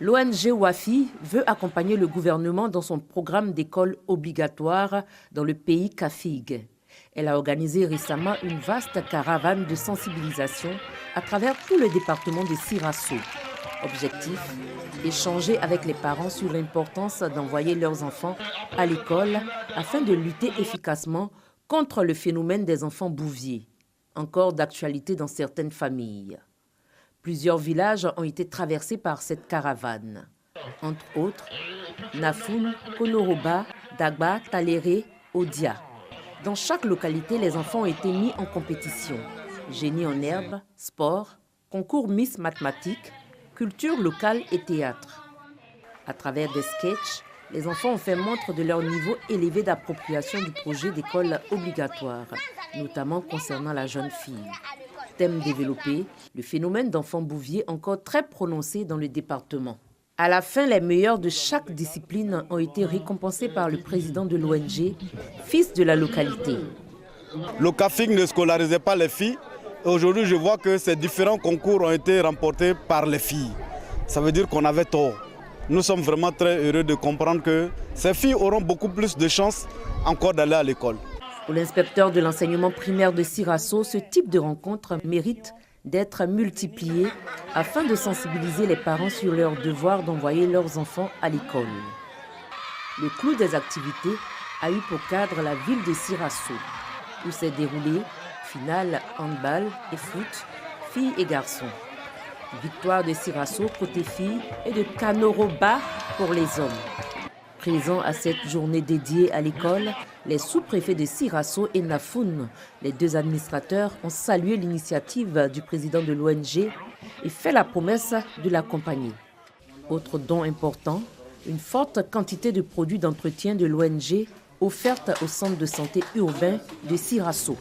L'ONG WAFI veut accompagner le gouvernement dans son programme d'école obligatoire dans le pays Kafig. Elle a organisé récemment une vaste caravane de sensibilisation à travers tout le département de Sirasso. Objectif, échanger avec les parents sur l'importance d'envoyer leurs enfants à l'école afin de lutter efficacement contre le phénomène des enfants bouviers, encore d'actualité dans certaines familles. Plusieurs villages ont été traversés par cette caravane. Entre autres, Nafoun, Konoroba, Dagba, Taléré, Odia. Dans chaque localité, les enfants ont été mis en compétition. Génie en herbe, sport, concours Miss mathématiques, culture locale et théâtre. À travers des sketchs, les enfants ont fait montre de leur niveau élevé d'appropriation du projet d'école obligatoire, notamment concernant la jeune fille. Thème développé, le phénomène d'enfants bouviers encore très prononcé dans le département. À la fin, les meilleurs de chaque discipline ont été récompensés par le président de l'ONG, fils de la localité. Le Kafig ne scolarisait pas les filles. Aujourd'hui, je vois que ces différents concours ont été remportés par les filles. Ça veut dire qu'on avait tort. Nous sommes vraiment très heureux de comprendre que ces filles auront beaucoup plus de chances encore d'aller à l'école. Pour l'inspecteur de l'enseignement primaire de Sirasso, ce type de rencontre mérite d'être multiplié afin de sensibiliser les parents sur leur devoir d'envoyer leurs enfants à l'école. Le clou des activités a eu pour cadre la ville de Sirasso, où s'est déroulé finale handball et foot, filles et garçons. Victoire de Sirasso côté filles et de Kanoroba pour les hommes. Présents à cette journée dédiée à l'école, les sous-préfets de Sirasso et Nafoun, les deux administrateurs, ont salué l'initiative du président de l'ONG et fait la promesse de l'accompagner. Autre don important, une forte quantité de produits d'entretien de l'ONG offerte au centre de santé urbain de Sirasso.